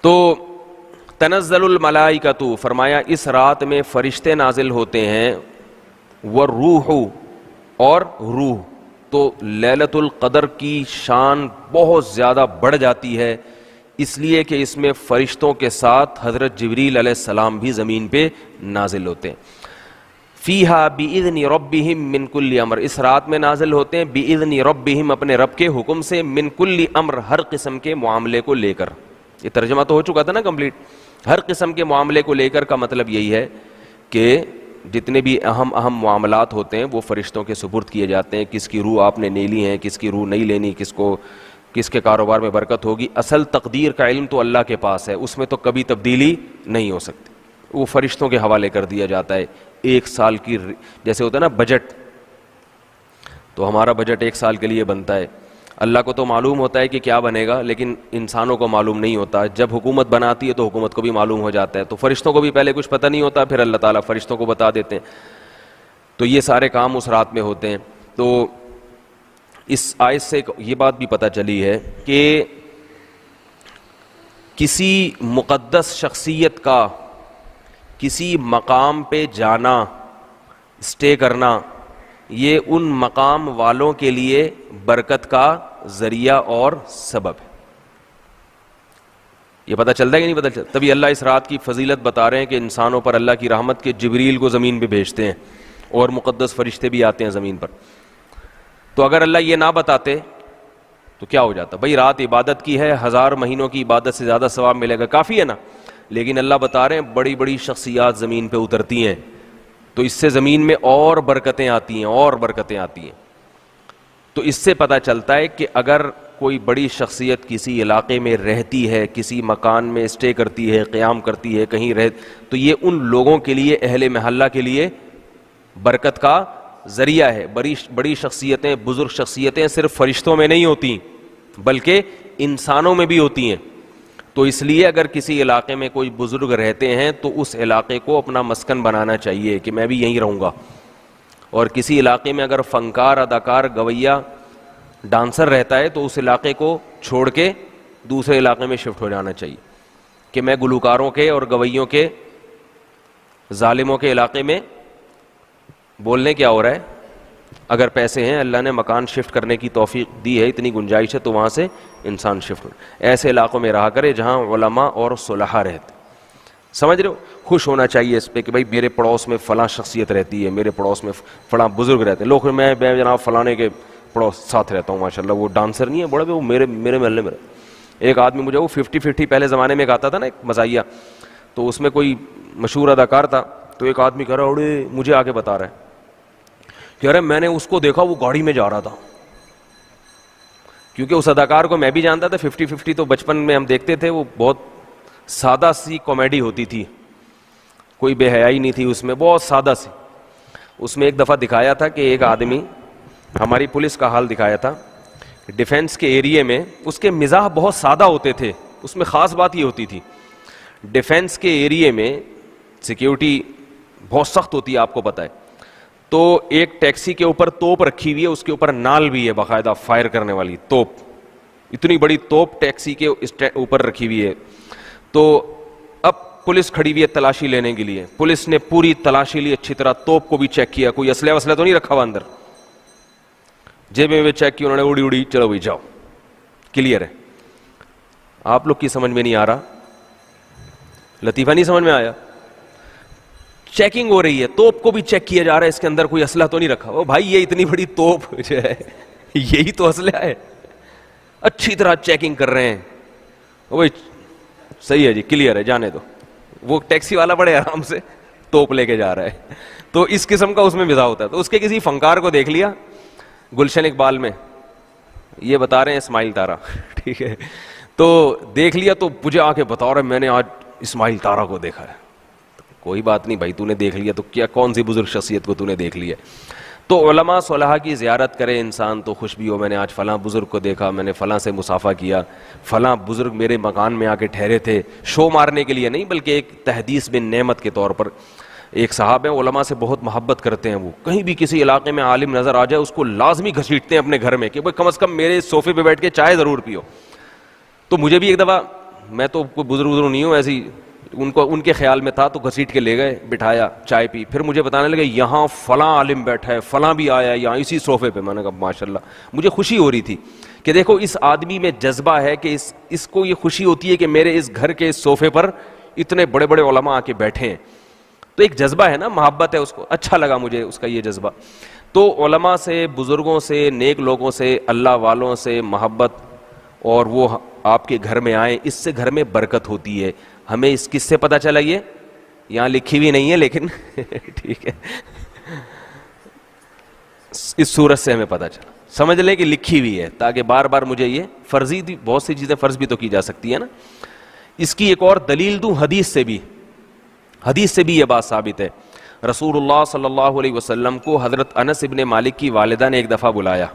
تو تنزل الملائکۃ، فرمایا اس رات میں فرشتے نازل ہوتے ہیں، والروح، اور روح. تو لیلۃ القدر کی شان بہت زیادہ بڑھ جاتی ہے اس لیے کہ اس میں فرشتوں کے ساتھ حضرت جبریل علیہ السلام بھی زمین پہ نازل ہوتے ہیں. فیہا بِإِذْنِ رَبِّهِمْ مِنْ كُلِّ امر، اس رات میں نازل ہوتے ہیں بِإِذْنِ رَبِّهِمْ، اپنے رب کے حکم سے، من کل امر، ہر قسم کے معاملے کو لے کر. یہ ترجمہ تو ہو چکا تھا نا کمپلیٹ. ہر قسم کے معاملے کو لے کر کا مطلب یہی ہے کہ جتنے بھی اہم معاملات ہوتے ہیں وہ فرشتوں کے سپرد کیے جاتے ہیں. کس کی روح آپ نے لے لی ہے، کس کی روح نہیں لینی، کس کے کاروبار میں برکت ہوگی. اصل تقدیر کا علم تو اللہ کے پاس ہے، اس میں تو کبھی تبدیلی نہیں ہو سکتی. وہ فرشتوں کے حوالے کر دیا جاتا ہے. ایک سال کی جیسے ہوتا ہے نا بجٹ، تو ہمارا بجٹ ایک سال کے لیے بنتا ہے. اللہ کو تو معلوم ہوتا ہے کہ کیا بنے گا، لیکن انسانوں کو معلوم نہیں ہوتا. جب حکومت بناتی ہے تو حکومت کو بھی معلوم ہو جاتا ہے. تو فرشتوں کو بھی پہلے کچھ پتہ نہیں ہوتا، پھر اللہ تعالیٰ فرشتوں کو بتا دیتے ہیں. تو یہ سارے کام اس رات میں ہوتے ہیں. تو اس آیت سے یہ بات بھی پتہ چلی ہے کہ کسی مقدس شخصیت کا کسی مقام پہ جانا، اسٹے کرنا، یہ ان مقام والوں کے لیے برکت کا ذریعہ اور سبب ہے. یہ پتہ چلتا ہے کہ نہیں پتہ چلتا؟ تبھی اللہ اس رات کی فضیلت بتا رہے ہیں کہ انسانوں پر اللہ کی رحمت کے جبریل کو زمین پہ بھیجتے ہیں اور مقدس فرشتے بھی آتے ہیں زمین پر. تو اگر اللہ یہ نہ بتاتے تو کیا ہو جاتا؟ بھائی رات عبادت کی ہے، 1000 مہینوں کی عبادت سے زیادہ ثواب ملے گا، کافی ہے نا. لیکن اللہ بتا رہے ہیں بڑی بڑی شخصیات زمین پہ اترتی ہیں تو اس سے زمین میں اور برکتیں آتی ہیں، اور برکتیں آتی ہیں. تو اس سے پتہ چلتا ہے کہ اگر کوئی بڑی شخصیت کسی علاقے میں رہتی ہے، کسی مکان میں اسٹے کرتی ہے، قیام کرتی ہے، کہیں تو یہ ان لوگوں کے لیے، اہل محلہ کے لیے برکت کا ذریعہ ہے. بڑی شخصیتیں، بزرگ شخصیتیں صرف فرشتوں میں نہیں ہوتی بلکہ انسانوں میں بھی ہوتی ہیں. تو اس لیے اگر کسی علاقے میں کوئی بزرگ رہتے ہیں تو اس علاقے کو اپنا مسکن بنانا چاہیے کہ میں بھی یہیں رہوں گا. اور کسی علاقے میں اگر فنکار، اداکار، گویا، ڈانسر رہتا ہے تو اس علاقے کو چھوڑ کے دوسرے علاقے میں شفٹ ہو جانا چاہیے کہ میں گلوکاروں کے اور گویوں کے، ظالموں کے علاقے میں بولنے کیا ہو رہا ہے. اگر پیسے ہیں، اللہ نے مکان شفٹ کرنے کی توفیق دی ہے، اتنی گنجائش ہے، تو وہاں سے انسان شفٹ ہو. ایسے علاقوں میں رہا کرے جہاں علماء اور صلحاء رہتے. سمجھ رہے ہو؟ خوش ہونا چاہیے اس پہ کہ بھائی میرے پڑوس میں فلاں شخصیت رہتی ہے، میرے پڑوس میں فلاں بزرگ رہتے ہیں. لوگ میں جناب فلانے کے پڑوس ساتھ رہتا ہوں ماشاء اللہ، وہ ڈانسر نہیں ہے بڑا، وہ میرے محلے میں. ایک آدمی مجھے وہ 50-50 پہلے زمانے میں ایک آتا تھا نا، ایک مزاحیہ، تو اس میں کوئی مشہور اداکار تھا. تو ایک آدمی کہہ رہا اڑے مجھے آگے بتا رہا ہے کہ ارے میں نے اس کو دیکھا وہ گاڑی میں جا رہا تھا. کیونکہ اس اداکار کو میں بھی جانتا تھا. 50-50 تو بچپن میں ہم دیکھتے تھے، وہ بہت سادہ سی کامیڈی ہوتی تھی، کوئی بے حیائی نہیں تھی اس میں، بہت سادہ سی. اس میں ایک دفعہ دکھایا تھا کہ ایک آدمی، ہماری پولیس کا حال دکھایا تھا ڈیفنس کے ایریے میں. اس کے مزاح بہت سادہ ہوتے تھے. اس میں خاص بات یہ ہوتی تھی ڈیفنس کے ایریے میں سیکیورٹی بہت سخت ہوتی ہے، آپ کو پتہ ہے. تو ایک ٹیکسی کے اوپر توپ رکھی ہوئی ہے، اس کے اوپر نال بھی ہے باقاعدہ فائر کرنے والی توپ. اتنی بڑی توپ ٹیکسی کے اوپر رکھی ہوئی ہے. تو اب پولیس کھڑی ہوئی ہے تلاشی لینے کے لیے. پولیس نے پوری تلاشی لی اچھی طرح، توپ کو بھی چیک کیا، کوئی اسلحہ وسلح تو نہیں رکھا ہوا اندر. جیبیں میں چیک کیا انہوں نے، اڑی چلو بھائی جاؤ، کلیئر ہے. آپ لوگ کی سمجھ میں نہیں آ رہا؟ لطیفہ نہیں سمجھ میں آیا؟ چیکنگ ہو رہی ہے، توپ کو بھی چیک کیا جا رہا ہے اس کے اندر کوئی اسلحہ تو نہیں رکھا. او بھائی یہ اتنی بڑی توپ جو ہے یہی تو اسلحہ ہے. اچھی طرح چیکنگ کر رہے ہیں. وہ صحیح ہے جی، کلیئر ہے، جانے دو. وہ ٹیکسی والا بڑے آرام سے توپ لے کے جا رہا ہے. تو اس قسم کا اس میں مزاح ہوتا ہے. تو اس کے کسی فنکار کو دیکھ لیا گلشن اقبال میں، یہ بتا رہے ہیں اسماعیل تارا، ٹھیک ہے. تو دیکھ لیا تو مجھے آ کے بتا رہا ہے میں نے آج اسماعیل تارا کو دیکھا ہے. کوئی بات نہیں بھائی، تو نے دیکھ لیا تو کیا، کون سی بزرگ شخصیت کو تو نے دیکھ لیا. تو علماء صلحاء کی زیارت کرے انسان تو خوش بھی ہو، میں نے آج فلاں بزرگ کو دیکھا، میں نے فلاں سے مصافحہ کیا، فلاں بزرگ میرے مکان میں آ کے ٹھہرے تھے. شو مارنے کے لیے نہیں بلکہ ایک تحدیث بن نعمت کے طور پر. ایک صاحب ہیں علماء سے بہت محبت کرتے ہیں، وہ کہیں بھی کسی علاقے میں عالم نظر آ جائے اس کو لازمی گھسیٹتے ہیں اپنے گھر میں کہ بھائی کم از کم میرے صوفے پہ بیٹھ کے چائے ضرور پیو. تو مجھے بھی ایک دفعہ میں تو کوئی بزرگ نہیں ہوں، ایسی ان کے خیال میں تھا تو گھسیٹ کے لے گئے، بٹھایا، چائے پی، پھر مجھے بتانے لگے یہاں فلاں عالم بیٹھا ہے، فلاں بھی آیا ہے یہاں اسی صوفے پہ. میں نے کہا ماشاءاللہ. مجھے خوشی ہو رہی تھی کہ دیکھو اس آدمی میں جذبہ ہے کہ اس کو یہ خوشی ہوتی ہے کہ میرے اس گھر کے اس صوفے پر اتنے بڑے بڑے علماء آ کے بیٹھے ہیں. تو ایک جذبہ ہے نا، محبت ہے اس کو. اچھا لگا مجھے اس کا یہ جذبہ. تو علماء سے، بزرگوں سے، نیک لوگوں سے، اللہ والوں سے محبت، اور وہ آپ کے گھر میں آئیں، اس سے گھر میں برکت ہوتی ہے. ہمیں اس کس سے پتہ چلا؟ یہ یہاں لکھی ہوئی نہیں ہے لیکن ٹھیک ہے، اس صورت سے ہمیں پتہ چلا. سمجھ لیں کہ لکھی ہوئی ہے تاکہ بار بار مجھے یہ فرضی تھی، بہت سی چیزیں فرض بھی تو کی جا سکتی ہے نا. اس کی ایک اور دلیل دوں، حدیث سے بھی یہ بات ثابت ہے. رسول اللہ صلی اللہ علیہ وسلم کو حضرت انس ابن مالک کی والدہ نے ایک دفعہ بلایا.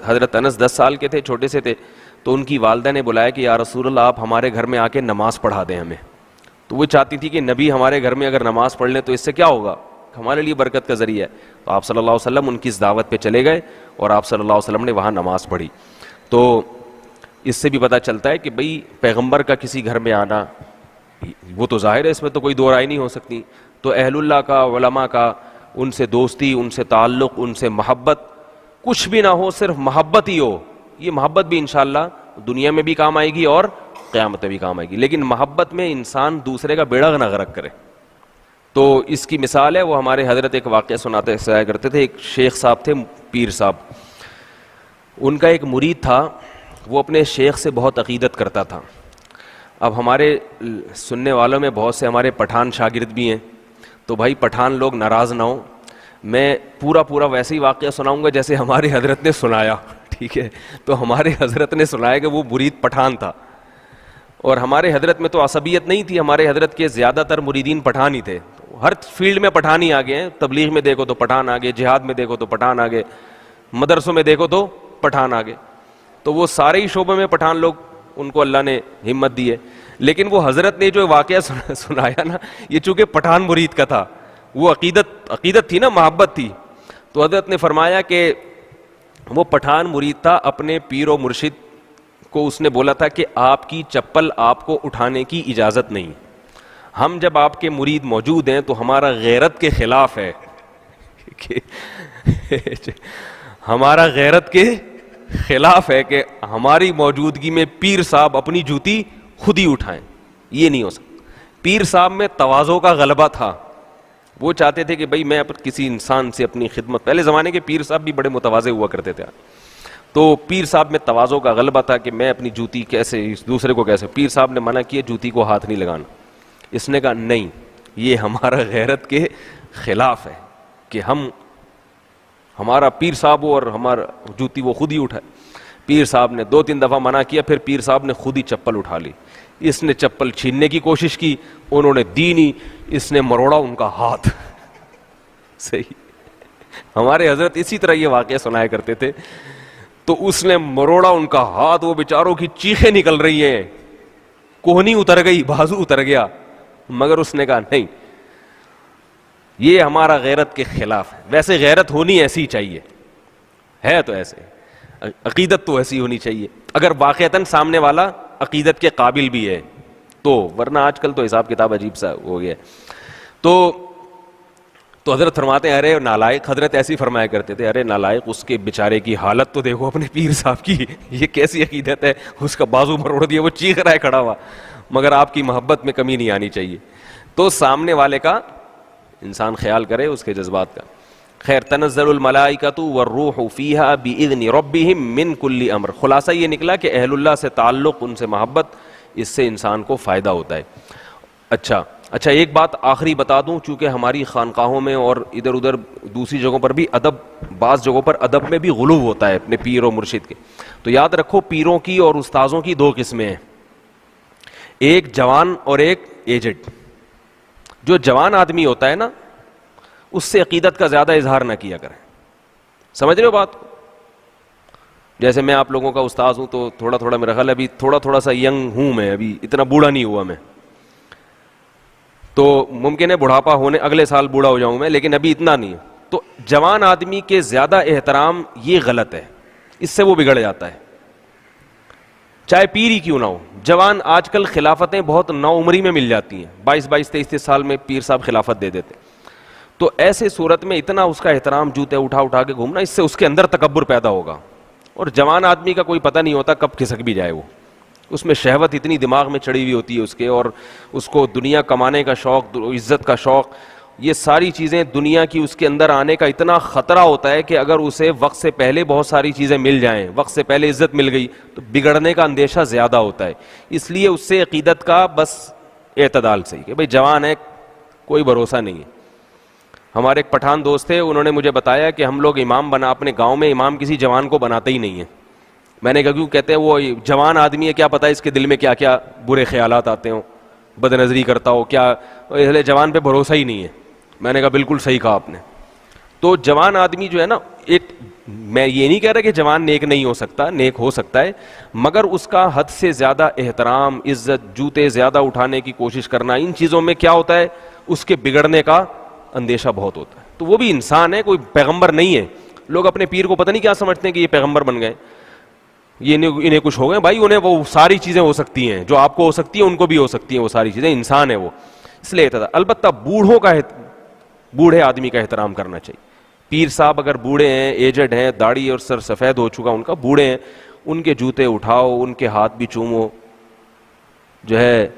حضرت انس 10 سال کے تھے، چھوٹے سے تھے. تو ان کی والدہ نے بلایا کہ یا رسول اللہ آپ ہمارے گھر میں آ کے نماز پڑھا دیں ہمیں. تو وہ چاہتی تھی کہ نبی ہمارے گھر میں اگر نماز پڑھ لیں تو اس سے کیا ہوگا، ہمارے لیے برکت کا ذریعہ ہے. تو آپ صلی اللہ علیہ وسلم ان کی اس دعوت پہ چلے گئے اور آپ صلی اللہ علیہ وسلم نے وہاں نماز پڑھی. تو اس سے بھی پتہ چلتا ہے کہ بھئی پیغمبر کا کسی گھر میں آنا وہ تو ظاہر ہے، اس میں تو کوئی دو رائے نہیں ہو سکتی. تو اہل اللہ کا، علماء کا، ان سے دوستی، ان سے تعلق، ان سے محبت، کچھ بھی نہ ہو صرف محبت ہی ہو. یہ محبت بھی انشاءاللہ دنیا میں بھی کام آئے گی اور قیامت میں بھی کام آئے گی، لیکن محبت میں انسان دوسرے کا بیڑا نہ غرق کرے. تو اس کی مثال ہے، وہ ہمارے حضرت ایک واقعہ سناتے سنایا کرتے تھے. ایک شیخ صاحب تھے، پیر صاحب، ان کا ایک مرید تھا، وہ اپنے شیخ سے بہت عقیدت کرتا تھا. اب ہمارے سننے والوں میں بہت سے ہمارے پٹھان شاگرد بھی ہیں، تو بھائی پٹھان لوگ ناراض نہ ہوں، میں پورا ویسے ہی واقعہ سناؤں گا جیسے ہمارے حضرت نے سنایا، ٹھیک ہے. تو ہمارے حضرت نے سنایا کہ وہ مرید پٹھان تھا، اور ہمارے حضرت میں تو عصبیت نہیں تھی. ہمارے حضرت کے زیادہ تر مریدین پٹھان ہی تھے. ہر فیلڈ میں پٹھان ہی آگے ہیں. تبلیغ میں دیکھو تو پٹھان آگے، جہاد میں دیکھو تو پٹھان آگے، مدرسوں میں دیکھو تو پٹھان آگے. تو وہ سارے ہی شعبوں میں پٹھان لوگ، ان کو اللہ نے ہمت دی ہے. لیکن وہ حضرت نے جو واقعہ سنایا نا، یہ چونکہ پٹھان مرید کا تھا، وہ عقیدت تھی نا، محبت تھی. تو حضرت نے فرمایا کہ وہ پٹھان مرید تھا، اپنے پیر و مرشد کو اس نے بولا تھا کہ آپ کی چپل آپ کو اٹھانے کی اجازت نہیں. ہم جب آپ کے مرید موجود ہیں تو ہمارا غیرت کے خلاف ہے ہمارا غیرت کے خلاف ہے کہ ہماری موجودگی میں پیر صاحب اپنی جوتی خود ہی اٹھائیں. یہ نہیں ہو سکتا. پیر صاحب میں تواضع کا غلبہ تھا. وہ چاہتے تھے کہ بھئی میں کسی انسان سے اپنی خدمت، پہلے زمانے کے پیر صاحب بھی بڑے متواضع ہوا کرتے تھے. تو پیر صاحب میں تواضع کا غلبہ تھا کہ میں اپنی جوتی کیسے دوسرے کو کیسے. پیر صاحب نے منع کیا جوتی کو ہاتھ نہیں لگانا. اس نے کہا نہیں، یہ ہمارا غیرت کے خلاف ہے کہ ہمارا پیر صاحب ہو اور ہمارا جوتی وہ خود ہی اٹھائے. پیر صاحب نے 2-3 دفعہ منع کیا، پھر پیر صاحب نے خود ہی چپل اٹھا لی. اس نے چپل چھیننے کی کوشش کی، انہوں نے دی نہیں، اس نے مروڑا ان کا ہاتھ. صحیح. ہمارے حضرت اسی طرح یہ واقعہ سنایا کرتے تھے. تو اس نے مروڑا ان کا ہاتھ، وہ بیچاروں کی چیخیں نکل رہی ہیں، کوہنی اتر گئی، بازو اتر گیا، مگر اس نے کہا نہیں، یہ ہمارا غیرت کے خلاف ہے. ویسے غیرت ہونی ایسی ہی چاہیے، ہے تو ایسے، عقیدت تو ایسی ہونی چاہیے اگر واقعتاً سامنے والا عقیدت کے قابل بھی ہے تو، ورنہ آج کل تو حساب کتاب عجیب سا ہو گیا. تو حضرت فرماتے ہیں ارے نالائق، حضرت ایسی فرمایا کرتے تھے ارے نالائق، اس کے بیچارے کی حالت تو دیکھو اپنے پیر صاحب کی، یہ کیسی عقیدت ہے، اس کا بازو مروڑ دیا، وہ چیخ رہا ہے کھڑا ہوا. مگر آپ کی محبت میں کمی نہیں آنی چاہیے. تو سامنے والے کا انسان خیال کرے، اس کے جذبات کا. خیر، تنزل الملائکۃ والروح فیہا بإذن ربہم من کل امر. خلاصہ یہ نکلا کہ اہل اللہ سے تعلق، ان سے محبت، اس سے انسان کو فائدہ ہوتا ہے. اچھا ایک بات آخری بتا دوں، چونکہ ہماری خانقاہوں میں اور ادھر ادھر دوسری جگہوں پر بھی ادب، بعض جگہوں پر ادب میں بھی غلو ہوتا ہے اپنے پیر و مرشد کے. تو یاد رکھو پیروں کی اور استاذوں کی 2 قسمیں ہیں، ایک جوان اور ایک ایجڈ. جو جوان آدمی ہوتا ہے نا، اس سے عقیدت کا زیادہ اظہار نہ کیا کریں. سمجھ رہے ہو بات کو؟ جیسے میں آپ لوگوں کا استاذ ہوں تو تھوڑا میرا خیال ابھی تھوڑا سا ینگ ہوں میں، ابھی اتنا بوڑھا نہیں ہوا میں، تو ممکن ہے بڑھاپا ہونے اگلے سال بوڑھا ہو جاؤں میں، لیکن ابھی اتنا نہیں. تو جوان آدمی کے زیادہ احترام یہ غلط ہے، اس سے وہ بگڑ جاتا ہے. چاہے پیر ہی کیوں نہ ہو. جوان آج کل خلافتیں بہت نو عمری میں مل جاتی ہیں, 22-23 سال میں پیر صاحب خلافت دے دیتے. تو ایسے صورت میں اتنا اس کا احترام, جوتے اٹھا اٹھا کے گھومنا, اس سے اس کے اندر تکبر پیدا ہوگا. اور جوان آدمی کا کوئی پتہ نہیں ہوتا کب کھسک بھی جائے. وہ اس میں شہوت اتنی دماغ میں چڑھی ہوئی ہوتی ہے اس کے, اور اس کو دنیا کمانے کا شوق, عزت کا شوق, یہ ساری چیزیں دنیا کی اس کے اندر آنے کا اتنا خطرہ ہوتا ہے کہ اگر اسے وقت سے پہلے بہت ساری چیزیں مل جائیں, وقت سے پہلے عزت مل گئی, تو بگڑنے کا اندیشہ زیادہ ہوتا ہے. اس لیے اس سے عقیدت کا بس اعتدال سے, کہ بھئی جوان ہے, کوئی بھروسہ نہیں ہے. ہمارے ایک پٹھان دوست تھے, انہوں نے مجھے بتایا کہ ہم لوگ امام بنا, اپنے گاؤں میں امام کسی جوان کو بناتے ہی نہیں ہیں. میں نے کہا کیوں؟ کہتے ہیں وہ جوان آدمی ہے, کیا پتہ اس کے دل میں کیا کیا برے خیالات آتے ہوں, بد نظری کرتا ہو کیا, اہل جوان پہ بھروسہ ہی نہیں ہے. میں نے کہا بالکل صحیح کہا آپ نے. تو جوان آدمی جو ہے نا, ایک, میں یہ نہیں کہہ رہا کہ جوان نیک نہیں ہو سکتا, نیک ہو سکتا ہے, مگر اس کا حد سے زیادہ احترام, عزت, جوتے زیادہ اٹھانے کی کوشش کرنا, ان چیزوں میں کیا ہوتا ہے, اس کے بگڑنے کا اندیشہ بہت ہوتا ہے. تو وہ بھی انسان ہے, کوئی پیغمبر نہیں ہے. لوگ اپنے پیر کو پتہ نہیں کیا سمجھتے ہیں کہ یہ پیغمبر بن گئے, یہ انہیں کچھ ہو گئے. بھائی انہیں وہ ساری چیزیں ہو سکتی ہیں جو آپ کو ہو سکتی ہیں, ان کو بھی ہو سکتی ہیں وہ ساری چیزیں, انسان ہے وہ. اس لیے البتہ بوڑھے آدمی کا احترام کرنا چاہیے. پیر صاحب اگر بوڑھے ہیں, ایجڈ ہیں, داڑھی اور سر سفید ہو چکا ان کا, بوڑھے ہیں, ان کے جوتے اٹھاؤ, ان کے ہاتھ بھی چومو, جو ہے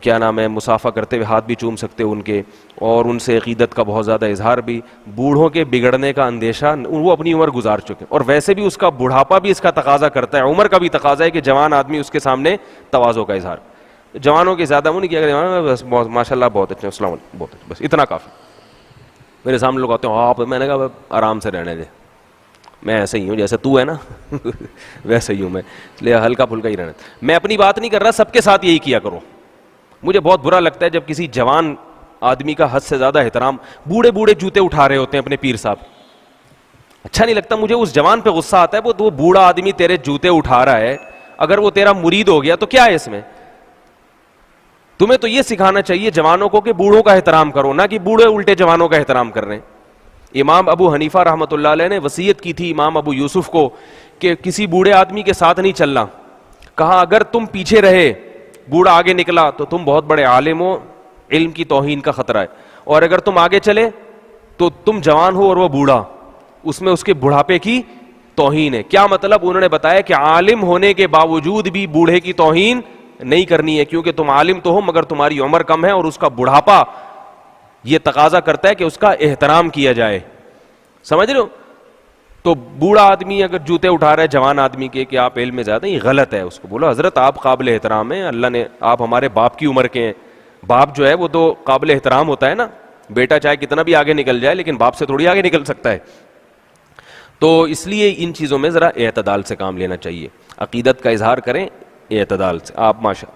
کیا نام ہے, مصافحہ کرتے ہوئے ہاتھ بھی چوم سکتے ان کے, اور ان سے عقیدت کا بہت زیادہ اظہار بھی. بوڑھوں کے بگڑنے کا اندیشہ, وہ اپنی عمر گزار چکے, اور ویسے بھی اس کا بڑھاپا بھی اس کا تقاضا کرتا ہے, عمر کا بھی تقاضا ہے کہ جوان آدمی اس کے سامنے تواضع کا اظہار. جوانوں کے زیادہ وہ نہیں کیا کرے, بس ماشاء اللہ بہت اچھے, السلام علیکم, بہت اچھے, بس اتنا کافی. میرے سامنے لوگ آتے ہیں, آپ, میں نے کہا آرام سے رہنے دے, میں ایسے ہی ہوں جیسے تو ہے نا ویسے ہی ہوں میں, اس لیے ہلکا پھلکا ہی رہنا. میں اپنی بات نہیں کر رہا, سب کے ساتھ یہی کیا کرو. مجھے بہت برا لگتا ہے جب کسی جوان آدمی کا حد سے زیادہ احترام, بوڑھے جوتے اٹھا رہے ہوتے ہیں اپنے پیر صاحب, اچھا نہیں لگتا مجھے. اس جوان پہ غصہ آتا ہے, وہ بوڑھا آدمی تیرے جوتے اٹھا رہا ہے, اگر وہ تیرا مرید ہو گیا تو کیا ہے اس میں؟ تمہیں تو یہ سکھانا چاہیے جوانوں کو کہ بوڑھوں کا احترام کرو, نہ کہ بوڑھے الٹے جوانوں کا احترام کر رہے ہیں. امام ابو حنیفہ رحمۃ اللہ علیہ نے وصیت کی تھی امام ابو یوسف کو کہ کسی بوڑھے آدمی کے ساتھ نہیں چلنا. کہا اگر تم پیچھے رہے, بوڑھا آگے نکلا, تو تم بہت بڑے عالم ہو, علم کی توہین کا خطرہ ہے, اور اگر تم آگے چلے تو تم جوان ہو اور وہ بوڑھا, اس میں اس کے بڑھاپے کی توہین ہے. کیا مطلب؟ انہوں نے بتایا کہ عالم ہونے کے باوجود بھی بوڑھے کی توہین نہیں کرنی ہے, کیونکہ تم عالم تو ہو مگر تمہاری عمر کم ہے, اور اس کا بڑھاپا یہ تقاضا کرتا ہے کہ اس کا احترام کیا جائے. سمجھ رہے ہو؟ تو بوڑھا آدمی اگر جوتے اٹھا رہا ہے جوان آدمی کے کہ آپ علم میں زیادہ, یہ غلط ہے. اس کو بولو حضرت آپ قابل احترام ہیں, اللہ نے, آپ ہمارے باپ کی عمر کے ہیں. باپ جو ہے وہ تو قابل احترام ہوتا ہے نا, بیٹا چاہے کتنا بھی آگے نکل جائے لیکن باپ سے تھوڑی آگے نکل سکتا ہے. تو اس لیے ان چیزوں میں ذرا اعتدال سے کام لینا چاہیے. عقیدت کا اظہار کریں اعتدال سے. آپ ماشاء